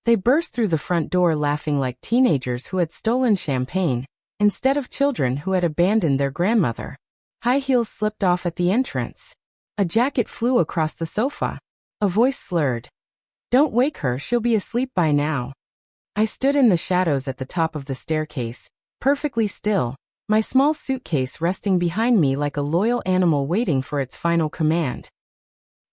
They burst through the front door laughing like teenagers who had stolen champagne, instead of children who had abandoned their grandmother. High heels slipped off at the entrance. A jacket flew across the sofa. A voice slurred. "Don't wake her, she'll be asleep by now." I stood in the shadows at the top of the staircase, perfectly still, my small suitcase resting behind me like a loyal animal waiting for its final command.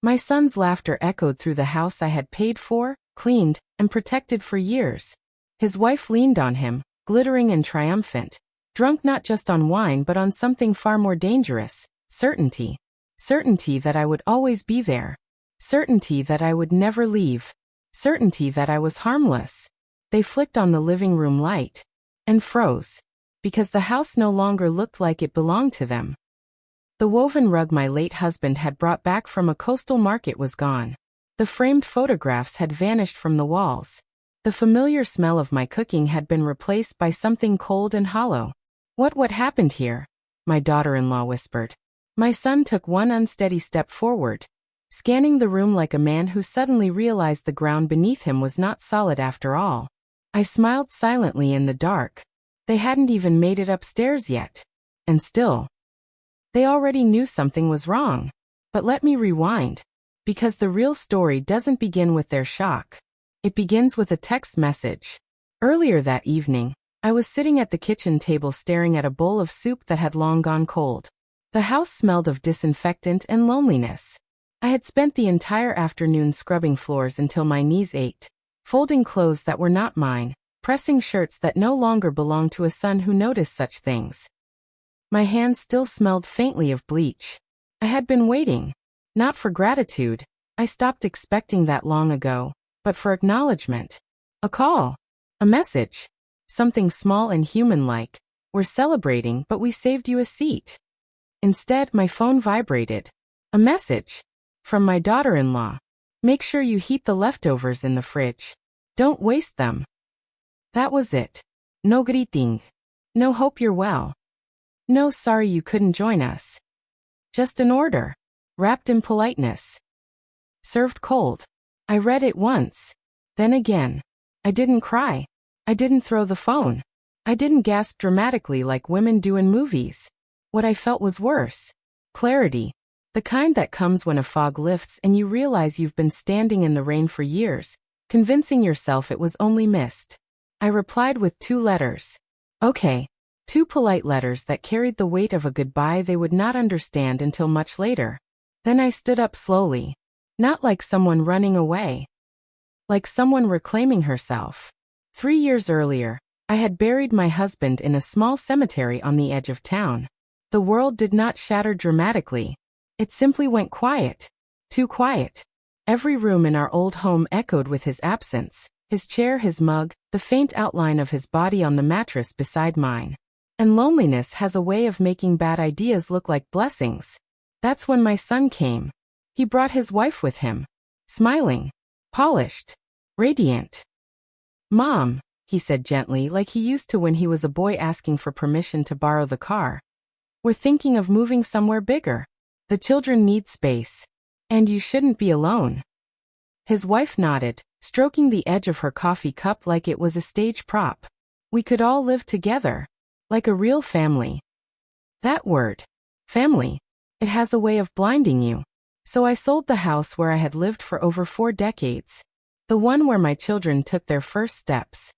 My son's laughter echoed through the house I had paid for, cleaned, and protected for years. His wife leaned on him, glittering and triumphant, drunk not just on wine but on something far more dangerous: certainty. Certainty that I would always be there. Certainty that I would never leave. Certainty that I was harmless. They flicked on the living room light and froze, because the house no longer looked like it belonged to them. The woven rug my late husband had brought back from a coastal market was gone. The framed photographs had vanished from the walls. The familiar smell of my cooking had been replaced by something cold and hollow. What happened here?" my daughter-in-law whispered. My son took one unsteady step forward, scanning the room like a man who suddenly realized the ground beneath him was not solid after all. I smiled silently in the dark. They hadn't even made it upstairs yet. And still, they already knew something was wrong. But let me rewind. Because the real story doesn't begin with their shock. It begins with a text message. Earlier that evening, I was sitting at the kitchen table staring at a bowl of soup that had long gone cold. The house smelled of disinfectant and loneliness. I had spent the entire afternoon scrubbing floors until my knees ached, folding clothes that were not mine, pressing shirts that no longer belonged to a son who noticed such things. My hands still smelled faintly of bleach. I had been waiting. Not for gratitude. I stopped expecting that long ago, but for acknowledgement. A call. A message. Something small and human-like. "We're celebrating, but we saved you a seat." Instead, my phone vibrated. A message. From my daughter-in-law. "Make sure you heat the leftovers in the fridge. Don't waste them." That was it. No greeting. No hope you're well. No sorry you couldn't join us. Just an order. Wrapped in politeness. Served cold. I read it once. Then again. I didn't cry. I didn't throw the phone. I didn't gasp dramatically like women do in movies. What I felt was worse. Clarity. The kind that comes when a fog lifts and you realize you've been standing in the rain for years, convincing yourself it was only mist. I replied with 2 letters. Okay. 2 polite letters that carried the weight of a goodbye they would not understand until much later. Then I stood up slowly. Not like someone running away. Like someone reclaiming herself. 3 years earlier, I had buried my husband in a small cemetery on the edge of town. The world did not shatter dramatically. It simply went quiet. Too quiet. Every room in our old home echoed with his absence, his chair, his mug, the faint outline of his body on the mattress beside mine. And loneliness has a way of making bad ideas look like blessings. That's when my son came. He brought his wife with him. Smiling. Polished. Radiant. "Mom," he said gently, like he used to when he was a boy asking for permission to borrow the car. "We're thinking of moving somewhere bigger. The children need space. And you shouldn't be alone." His wife nodded, stroking the edge of her coffee cup like it was a stage prop. "We could all live together. Like a real family." That word. Family. It has a way of blinding you. So I sold the house where I had lived for over 4 decades. The one where my children took their first steps.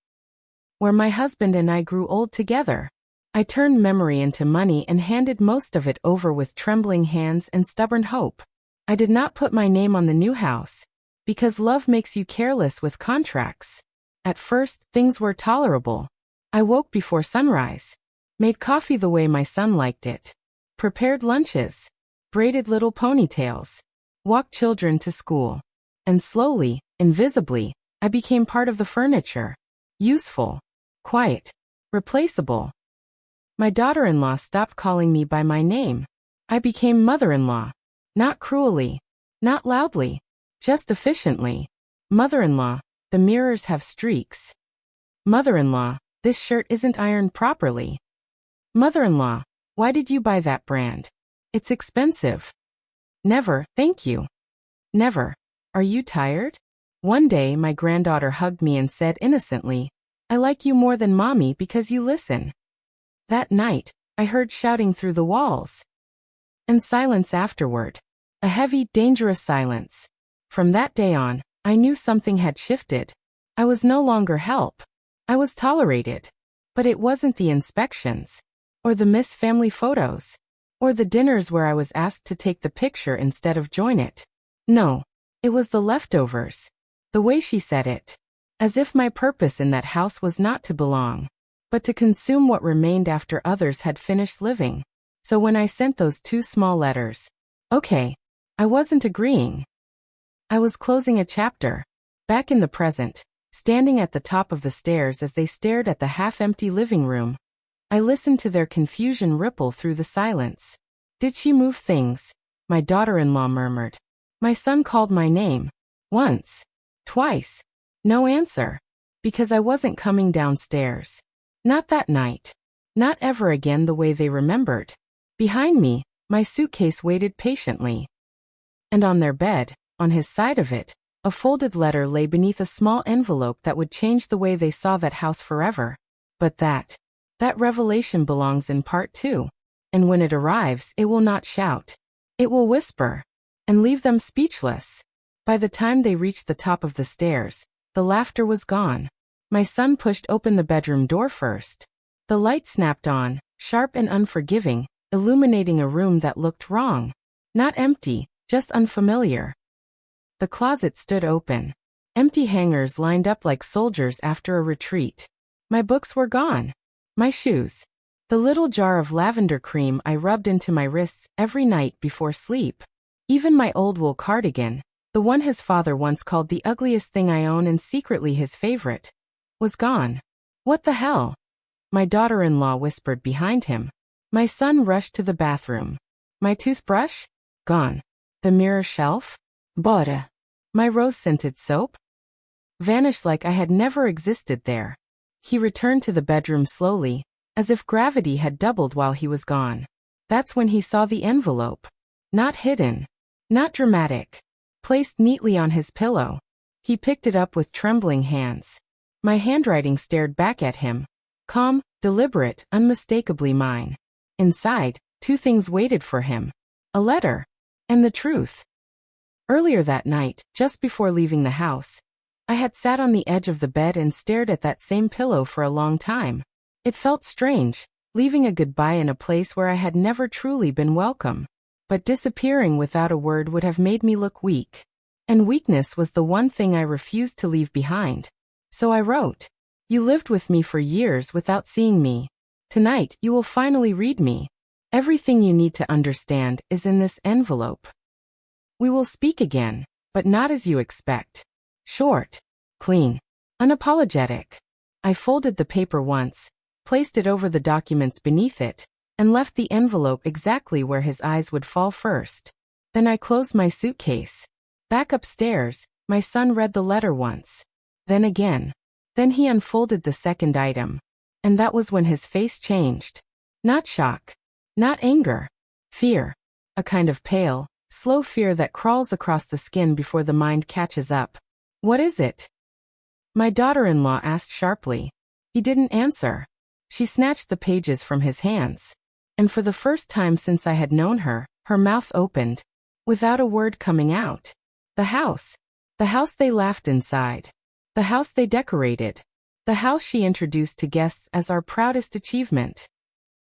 Where my husband and I grew old together. I turned memory into money and handed most of it over with trembling hands and stubborn hope. I did not put my name on the new house. Because love makes you careless with contracts. At first, things were tolerable. I woke before sunrise. Made coffee the way my son liked it. Prepared lunches. Braided little ponytails. Walked children to school. And slowly, invisibly, I became part of the furniture. Useful. Quiet. Replaceable. My daughter-in-law stopped calling me by my name. I became mother-in-law. Not cruelly. Not loudly. Just efficiently. Mother-in-law, the mirrors have streaks. Mother-in-law, this shirt isn't ironed properly. Mother-in-law, why did you buy that brand? It's expensive. Never, thank you. Never. Are you tired? One day my granddaughter hugged me and said innocently, "I like you more than Mommy because you listen." That night, I heard shouting through the walls. And silence afterward. A heavy, dangerous silence. From that day on, I knew something had shifted. I was no longer help. I was tolerated. But it wasn't the inspections, or the missed family photos, or the dinners where I was asked to take the picture instead of join it. No, it was the leftovers. The way she said it. As if my purpose in that house was not to belong, but to consume what remained after others had finished living. So when I sent those 2 small letters, okay, I wasn't agreeing. I was closing a chapter. Back in the present, standing at the top of the stairs as they stared at the half-empty living room. I listened to their confusion ripple through the silence. "Did she move things?" my daughter-in-law murmured. My son called my name. Once. Twice. No answer. Because I wasn't coming downstairs. Not that night. Not ever again the way they remembered. Behind me, my suitcase waited patiently. And on their bed, on his side of it, a folded letter lay beneath a small envelope that would change the way they saw that house forever. But that revelation belongs in part 2. And when it arrives, it will not shout. It will whisper. And leave them speechless. By the time they reached the top of the stairs, the laughter was gone. My son pushed open the bedroom door first. The light snapped on, sharp and unforgiving, illuminating a room that looked wrong. Not empty, just unfamiliar. The closet stood open. Empty hangers lined up like soldiers after a retreat. My books were gone. My shoes. The little jar of lavender cream I rubbed into my wrists every night before sleep. Even my old wool cardigan, the one his father once called the ugliest thing I own and secretly his favorite, was gone. "What the hell?" my daughter-in-law whispered behind him. My son rushed to the bathroom. My toothbrush? Gone. The mirror shelf? Bora. My rose-scented soap? Vanished like I had never existed there. He returned to the bedroom slowly, as if gravity had doubled while he was gone. That's when he saw the envelope. Not hidden. Not dramatic. Placed neatly on his pillow. He picked it up with trembling hands. My handwriting stared back at him. Calm, deliberate, unmistakably mine. Inside, 2 things waited for him. A letter. And the truth. Earlier that night, just before leaving the house, I had sat on the edge of the bed and stared at that same pillow for a long time. It felt strange, leaving a goodbye in a place where I had never truly been welcome. But disappearing without a word would have made me look weak. And weakness was the one thing I refused to leave behind. So I wrote, "You lived with me for years without seeing me. Tonight you will finally read me. Everything you need to understand is in this envelope. We will speak again, but not as you expect. Short, clean, unapologetic." I folded the paper once, placed it over the documents beneath it, and left the envelope exactly where his eyes would fall first. Then I closed my suitcase. Back upstairs, my son read the letter once. Then again. Then he unfolded the second item. And that was when his face changed. Not shock. Not anger. Fear. A kind of pale, slow fear that crawls across the skin before the mind catches up. "What is it?" my daughter-in-law asked sharply. He didn't answer. She snatched the pages from his hands. And for the first time since I had known her, her mouth opened, without a word coming out. The house. The house they laughed inside. The house they decorated. The house she introduced to guests as our proudest achievement.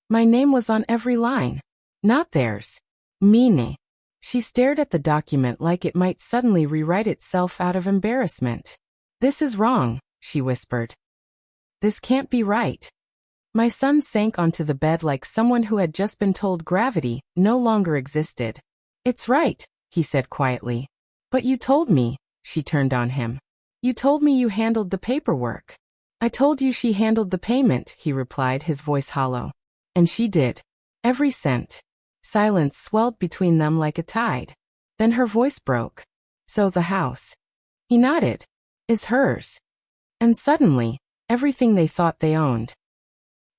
My name was on every line. Not theirs. Mine. She stared at the document like it might suddenly rewrite itself out of embarrassment. "This is wrong," she whispered. "This can't be right." My son sank onto the bed like someone who had just been told gravity no longer existed. "It's right," he said quietly. "But you told me," she turned on him. "You told me you handled the paperwork." "I told you she handled the payment," he replied, his voice hollow. "And she did. Every cent." Silence swelled between them like a tide. Then her voice broke. "So the house," he nodded, "is hers." And suddenly, everything they thought they owned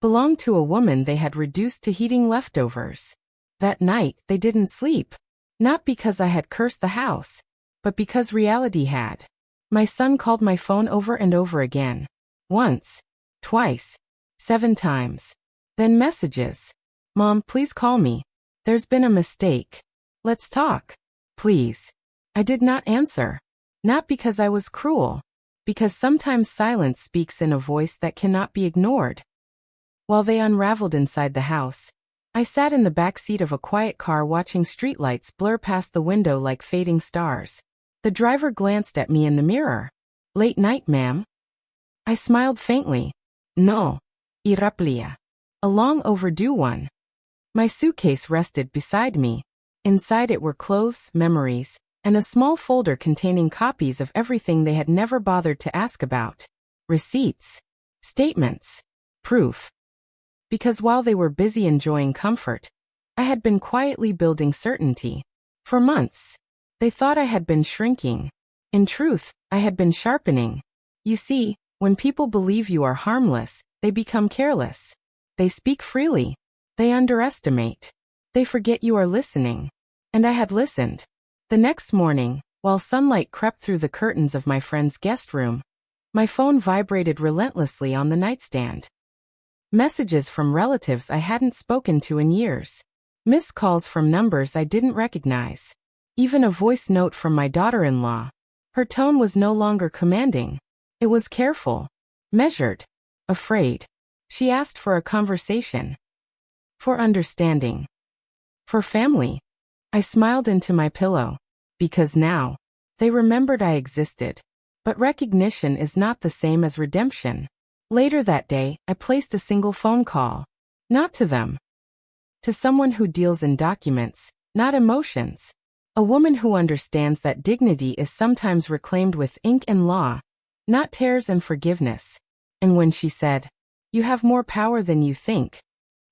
belonged to a woman they had reduced to heating leftovers. That night, they didn't sleep. Not because I had cursed the house, but because reality had. My son called my phone over and over again. Once. Twice. 7 times. Then messages. Mom, please call me. There's been a mistake. Let's talk. Please. I did not answer. Not because I was cruel. Because sometimes silence speaks in a voice that cannot be ignored. While they unraveled inside the house, I sat in the back seat of a quiet car watching streetlights blur past the window like fading stars. The driver glanced at me in the mirror. Late night, ma'am? I smiled faintly. No. Iraplia. A long overdue one. My suitcase rested beside me. Inside it were clothes, memories, and a small folder containing copies of everything they had never bothered to ask about. Receipts. Statements. Proof. Because while they were busy enjoying comfort, I had been quietly building certainty. For months. They thought I had been shrinking. In truth, I had been sharpening. You see, when people believe you are harmless, they become careless. They speak freely. They underestimate. They forget you are listening. And I had listened. The next morning, while sunlight crept through the curtains of my friend's guest room, my phone vibrated relentlessly on the nightstand. Messages from relatives I hadn't spoken to in years. Missed calls from numbers I didn't recognize. Even a voice note from my daughter-in-law. Her tone was no longer commanding. It was careful. Measured. Afraid. She asked for a conversation. For understanding. For family. I smiled into my pillow. Because now, they remembered I existed. But recognition is not the same as redemption. Later that day, I placed a single phone call. Not to them. To someone who deals in documents, not emotions. A woman who understands that dignity is sometimes reclaimed with ink and law, not tears and forgiveness. And when she said, "You have more power than you think,"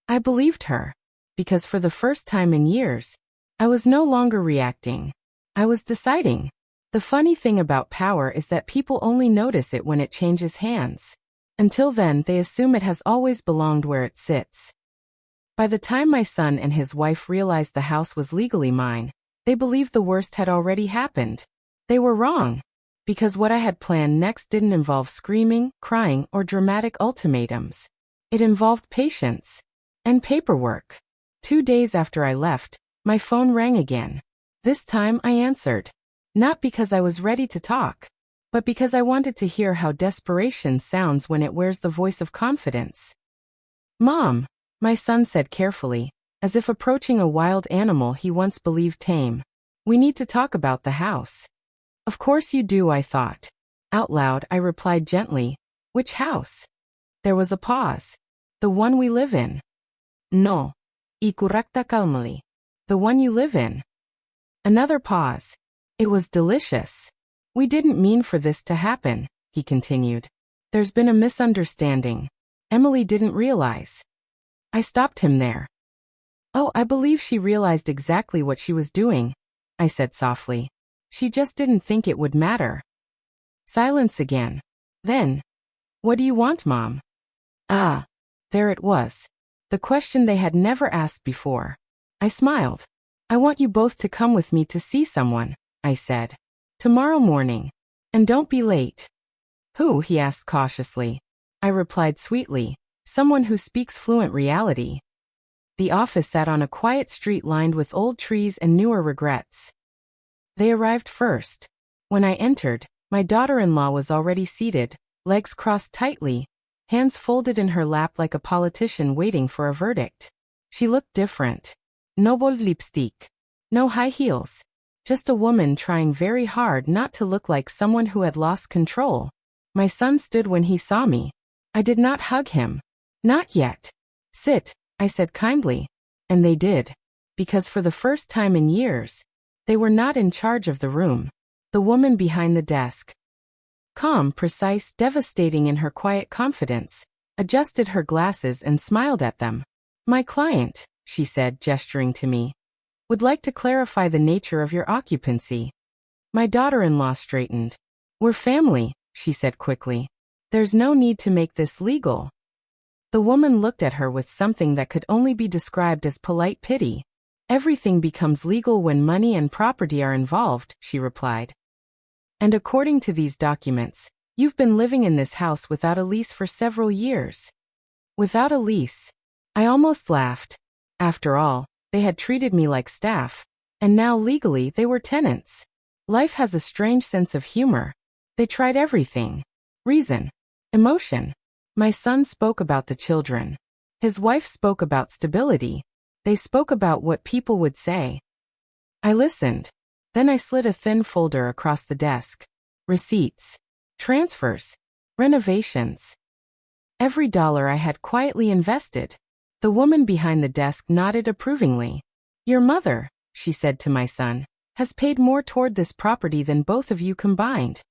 I believed her. Because for the first time in years, I was no longer reacting. I was deciding. The funny thing about power is that people only notice it when it changes hands. Until then, they assume it has always belonged where it sits. By the time my son and his wife realized the house was legally mine, they believed the worst had already happened. They were wrong. Because what I had planned next didn't involve screaming, crying, or dramatic ultimatums. It involved patience. And paperwork. 2 days after I left, my phone rang again. This time I answered. Not because I was ready to talk, but because I wanted to hear how desperation sounds when it wears the voice of confidence. "Mom," my son said carefully, as if approaching a wild animal he once believed tame. "We need to talk about the house." "Of course you do," I thought. Out loud, I replied gently, "Which house?" There was a pause. "The one we live in." "No." Ikurakta calmly. "The one you live in." Another pause. It was delicious. "We didn't mean for this to happen," he continued. "There's been a misunderstanding. Emily didn't realize." I stopped him there. "Oh, I believe she realized exactly what she was doing," I said softly. "She just didn't think it would matter." Silence again. Then, "What do you want, Mom?" Ah, there it was. The question they had never asked before. I smiled. "I want you both to come with me to see someone," I said. "Tomorrow morning. And don't be late." "Who?" he asked cautiously. I replied sweetly, "Someone who speaks fluent reality." The office sat on a quiet street lined with old trees and newer regrets. They arrived first. When I entered, my daughter-in-law was already seated, legs crossed tightly, hands folded in her lap like a politician waiting for a verdict. She looked different. No bold lipstick. No high heels. Just a woman trying very hard not to look like someone who had lost control. My son stood when he saw me. I did not hug him. Not yet. "Sit," I said kindly. And they did. Because for the first time in years, they were not in charge of the room. The woman behind the desk, calm, precise, devastating in her quiet confidence, adjusted her glasses and smiled at them. "My client," she said, gesturing to me, "would like to clarify the nature of your occupancy." My daughter-in-law straightened. "We're family," she said quickly. "There's no need to make this legal." The woman looked at her with something that could only be described as polite pity. "Everything becomes legal when money and property are involved," she replied. And according to these documents, you've been living in this house without a lease for several years. Without a lease. I almost laughed. After all, they had treated me like staff, and now legally they were tenants. Life has a strange sense of humor. They tried everything. Reason. Emotion. My son spoke about the children. His wife spoke about stability. They spoke about what people would say. I listened. Then I slid a thin folder across the desk. Receipts. Transfers. Renovations. Every dollar I had quietly invested. The woman behind the desk nodded approvingly. Your mother, she said to my son, has paid more toward this property than both of you combined.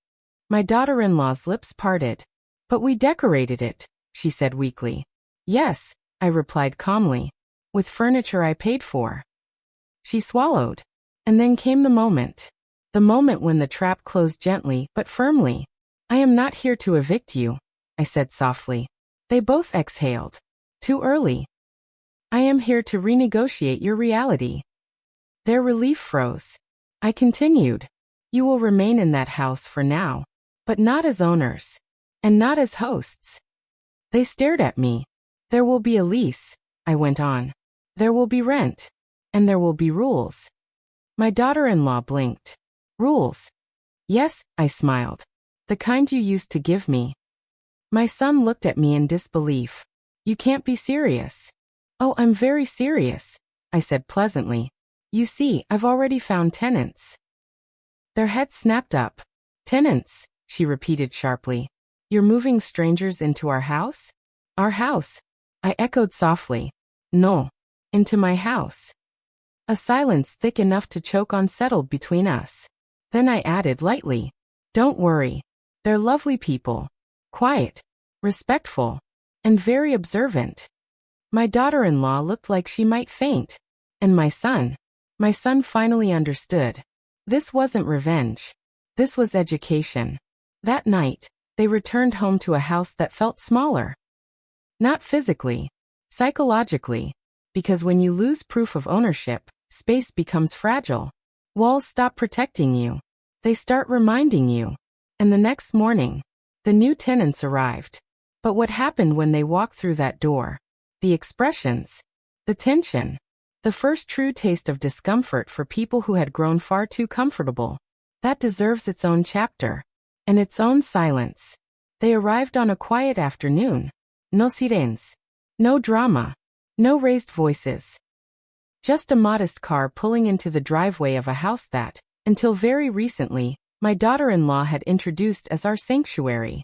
My daughter-in-law's lips parted. But we decorated it, she said weakly. Yes, I replied calmly. With furniture I paid for. She swallowed. And then came the moment. The moment when the trap closed gently but firmly. I am not here to evict you, I said softly. They both exhaled. Too early. I am here to renegotiate your reality. Their relief froze. I continued. You will remain in that house for now, but not as owners, and not as hosts. They stared at me. There will be a lease, I went on. There will be rent, and there will be rules. My daughter-in-law blinked. Rules? Yes, I smiled. The kind you used to give me. My son looked at me in disbelief. You can't be serious. Oh, I'm very serious, I said pleasantly. You see, I've already found tenants. Their heads snapped up. Tenants, she repeated sharply. You're moving strangers into our house? Our house, I echoed softly. No, into my house. A silence thick enough to choke on settled between us. Then I added lightly. Don't worry. They're lovely people. Quiet, respectful, and very observant. My daughter-in-law looked like she might faint. And my son finally understood. This wasn't revenge. This was education. That night, they returned home to a house that felt smaller. Not physically, psychologically, because when you lose proof of ownership, space becomes fragile. Walls stop protecting you. They start reminding you. And the next morning, the new tenants arrived. But what happened when they walked through that door? The expressions, the tension, the first true taste of discomfort for people who had grown far too comfortable. That deserves its own chapter. And its own silence. They arrived on a quiet afternoon. No sirens. No drama. No raised voices. Just a modest car pulling into the driveway of a house that, until very recently, my daughter-in-law had introduced as our sanctuary.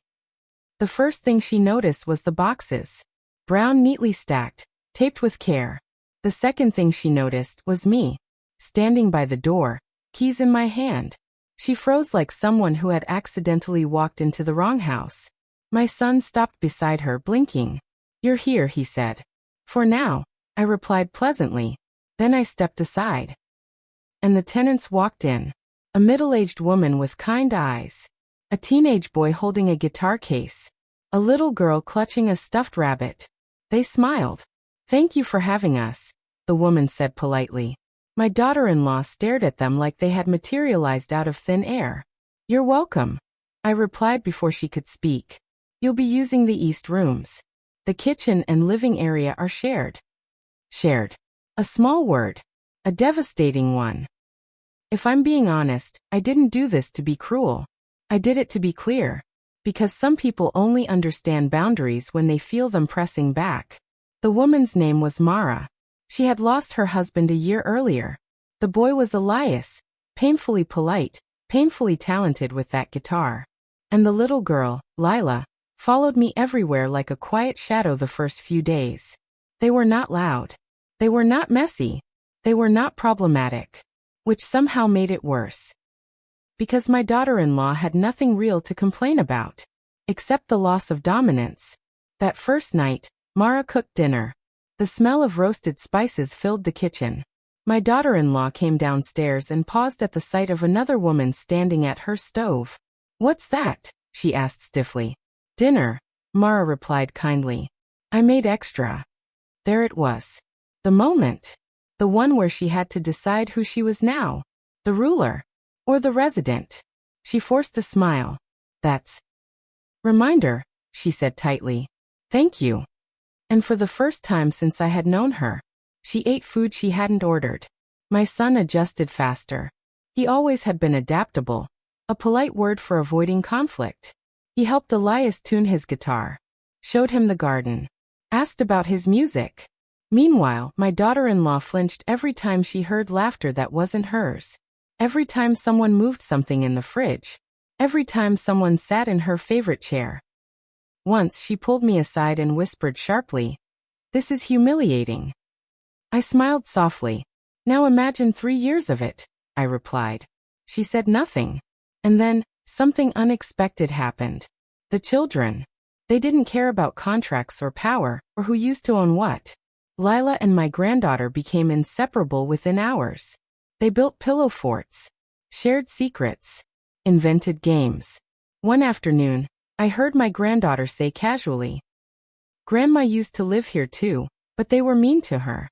The first thing she noticed was the boxes. Brown, neatly stacked, taped with care. The second thing she noticed was me, standing by the door, keys in my hand. She froze like someone who had accidentally walked into the wrong house. My son stopped beside her, blinking. You're here, he said. For now, I replied pleasantly. Then I stepped aside. And the tenants walked in. A middle-aged woman with kind eyes. A teenage boy holding a guitar case. A little girl clutching a stuffed rabbit. They smiled. Thank you for having us, the woman said politely. My daughter-in-law stared at them like they had materialized out of thin air. You're welcome, I replied before she could speak. You'll be using the east rooms. The kitchen and living area are shared. Shared. A small word. A devastating one. If I'm being honest, I didn't do this to be cruel. I did it to be clear. Because some people only understand boundaries when they feel them pressing back. The woman's name was Mara. She had lost her husband a year earlier. The boy was Elias, painfully polite, painfully talented with that guitar. And the little girl, Lila, followed me everywhere like a quiet shadow the first few days. They were not loud. They were not messy. They were not problematic. Which somehow made it worse. Because my daughter-in-law had nothing real to complain about. Except the loss of dominance. That first night, Mara cooked dinner. The smell of roasted spices filled the kitchen. My daughter-in-law came downstairs and paused at the sight of another woman standing at her stove. What's that? She asked stiffly. Dinner, Mara replied kindly. I made extra. There it was. The moment. The one where she had to decide who she was now. The ruler. Or the resident. She forced a smile. That's reminder, she said tightly. Thank you. And for the first time since I had known her, she ate food she hadn't ordered. My son adjusted faster. He always had been adaptable, a polite word for avoiding conflict. He helped Elias tune his guitar, showed him the garden, asked about his music. Meanwhile, my daughter-in-law flinched every time she heard laughter that wasn't hers. Every time someone moved something in the fridge. Every time someone sat in her favorite chair. Once she pulled me aside and whispered sharply, "This is humiliating." I smiled softly. "Now imagine 3 years of it," I replied. She said nothing. And then, something unexpected happened. The children. They didn't care about contracts or power, or who used to own what. Lila and my granddaughter became inseparable within hours. They built pillow forts, shared secrets, invented games. One afternoon, I heard my granddaughter say casually, "Grandma used to live here too, but they were mean to her."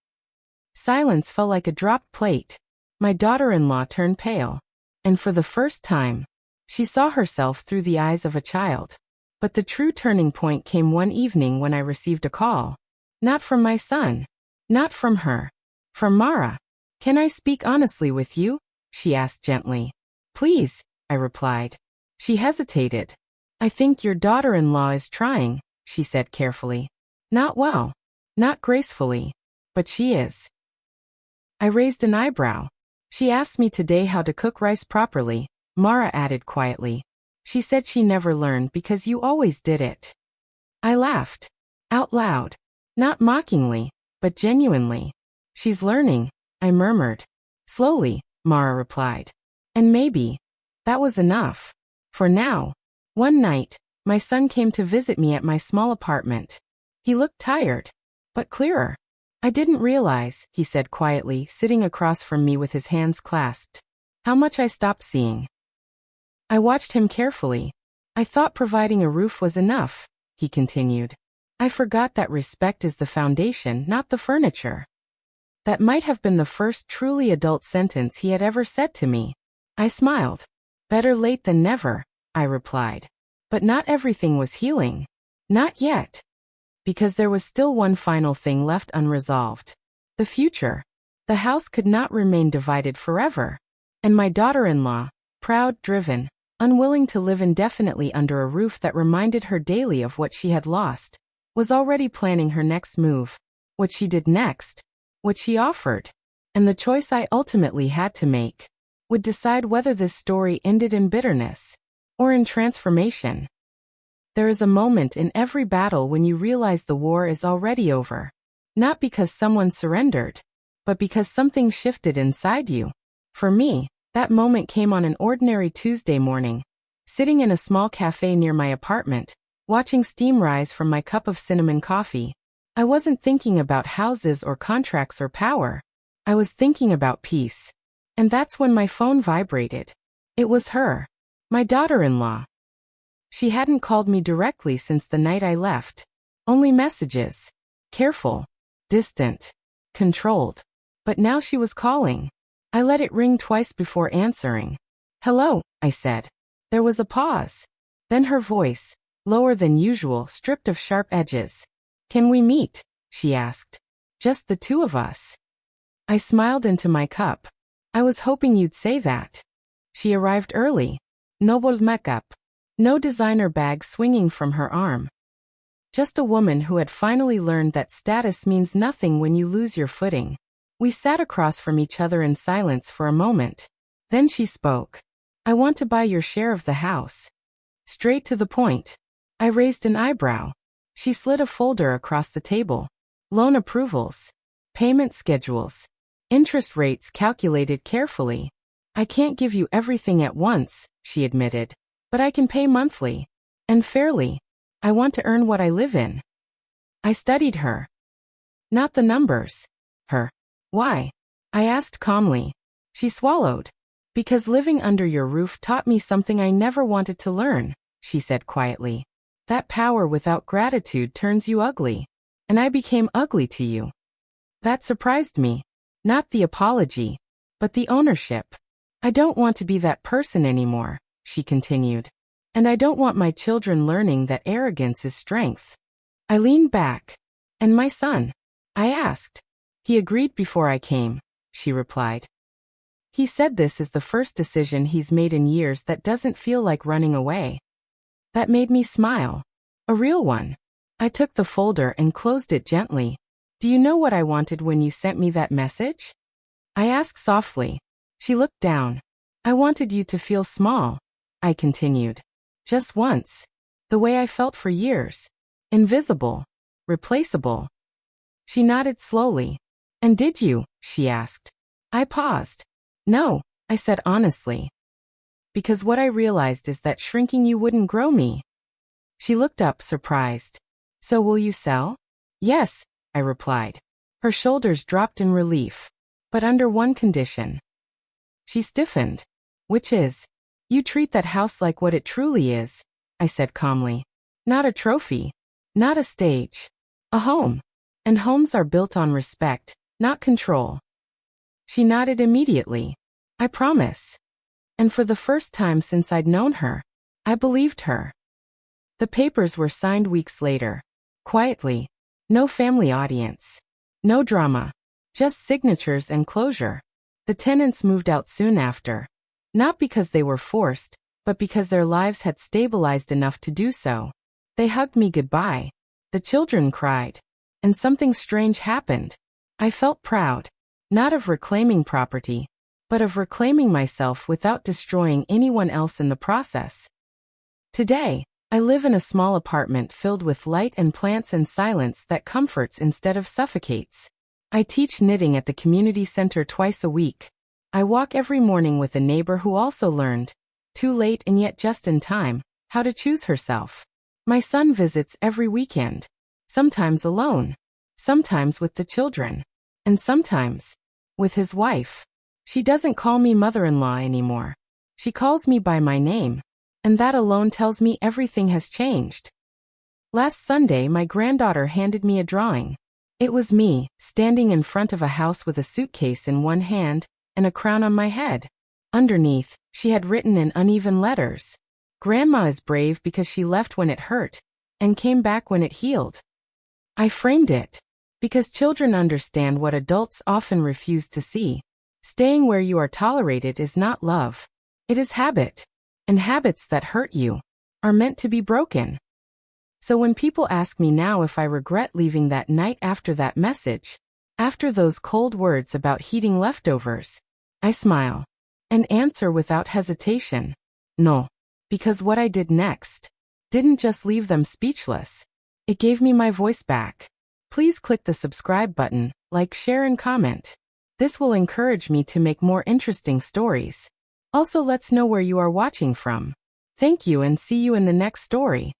Silence fell like a dropped plate. My daughter-in-law turned pale. And for the first time, she saw herself through the eyes of a child. But the true turning point came one evening when I received a call. Not from my son. Not from her. From Mara. "Can I speak honestly with you?" she asked gently. "Please," I replied. She hesitated. "I think your daughter-in-law is trying," she said carefully. "Not well. Not gracefully. But she is." I raised an eyebrow. "She asked me today how to cook rice properly," Mara added quietly. "She said she never learned because you always did it." I laughed. Out loud. Not mockingly, but genuinely. "She's learning," I murmured. "Slowly," Mara replied. "And maybe that was enough. For now." One night, my son came to visit me at my small apartment. He looked tired, but clearer. "I didn't realize," he said quietly, sitting across from me with his hands clasped, "how much I stopped seeing." I watched him carefully. "I thought providing a roof was enough," he continued. "I forgot that respect is the foundation, not the furniture." That might have been the first truly adult sentence he had ever said to me. I smiled. "Better late than never," I replied. But not everything was healing. Not yet. Because there was still one final thing left unresolved. The future. The house could not remain divided forever. And my daughter-in-law, proud, driven, unwilling to live indefinitely under a roof that reminded her daily of what she had lost, was already planning her next move. What she did next. What she offered. And the choice I ultimately had to make would decide whether this story ended in bitterness or in transformation. There is a moment in every battle when you realize the war is already over. Not because someone surrendered, but because something shifted inside you. For me, that moment came on an ordinary Tuesday morning, sitting in a small cafe near my apartment, watching steam rise from my cup of cinnamon coffee. I wasn't thinking about houses or contracts or power. I was thinking about peace. And that's when my phone vibrated. It was her. My daughter-in-law. She hadn't called me directly since the night I left. Only messages. Careful. Distant. Controlled. But now she was calling. I let it ring twice before answering. "Hello," I said. There was a pause. Then her voice, lower than usual, stripped of sharp edges. "Can we meet?" she asked. "Just the two of us." I smiled into my cup. "I was hoping you'd say that." She arrived early. No bold makeup. No designer bag swinging from her arm. Just a woman who had finally learned that status means nothing when you lose your footing. We sat across from each other in silence for a moment. Then she spoke. "I want to buy your share of the house." Straight to the point. I raised an eyebrow. She slid a folder across the table. Loan approvals. Payment schedules. Interest rates calculated carefully. "I can't give you everything at once," she admitted. "But I can pay monthly. And fairly. I want to earn what I live in." I studied her. Not the numbers. Her. "Why?" I asked calmly. She swallowed. "Because living under your roof taught me something I never wanted to learn," she said quietly. "That power without gratitude turns you ugly. And I became ugly to you." That surprised me. Not the apology, but the ownership. "I don't want to be that person anymore," she continued. And I don't want my children learning that arrogance is strength. I leaned back. And my son? I asked. He agreed before I came, she replied. He said this is the first decision he's made in years that doesn't feel like running away. That made me smile. A real one. I took the folder and closed it gently. Do you know what I wanted when you sent me that message? I asked softly. She looked down. I wanted you to feel small, I continued. Just once. The way I felt for years. Invisible. Replaceable. She nodded slowly. And did you? She asked. I paused. No, I said honestly. Because what I realized is that shrinking you wouldn't grow me. She looked up, surprised. So will you sell? Yes, I replied. Her shoulders dropped in relief. But under one condition. She stiffened. Which is? You treat that house like what it truly is, I said calmly. Not a trophy. Not a stage. A home. And homes are built on respect, not control. She nodded immediately. I promise. And for the first time since I'd known her, I believed her. The papers were signed weeks later. Quietly. No family audience. No drama. Just signatures and closure. The tenants moved out soon after. Not because they were forced, but because their lives had stabilized enough to do so. They hugged me goodbye. The children cried. And something strange happened. I felt proud. Not of reclaiming property, but of reclaiming myself without destroying anyone else in the process. Today, I live in a small apartment filled with light and plants and silence that comforts instead of suffocates. I teach knitting at the community center twice a week. I walk every morning with a neighbor who also learned, too late and yet just in time, how to choose herself. My son visits every weekend, sometimes alone, sometimes with the children, and sometimes with his wife. She doesn't call me mother-in-law anymore. She calls me by my name, and that alone tells me everything has changed. Last Sunday, my granddaughter handed me a drawing. It was me, standing in front of a house with a suitcase in one hand and a crown on my head. Underneath, she had written in uneven letters, "Grandma is brave because she left when it hurt and came back when it healed." I framed it because children understand what adults often refuse to see. Staying where you are tolerated is not love. It is habit. And habits that hurt you are meant to be broken. So when people ask me now if I regret leaving that night after that message, after those cold words about heating leftovers, I smile and answer without hesitation, no, because what I did next didn't just leave them speechless. It gave me my voice back. Please click the subscribe button, like, share, and comment. This will encourage me to make more interesting stories. Also, let's know where you are watching from. Thank you and see you in the next story.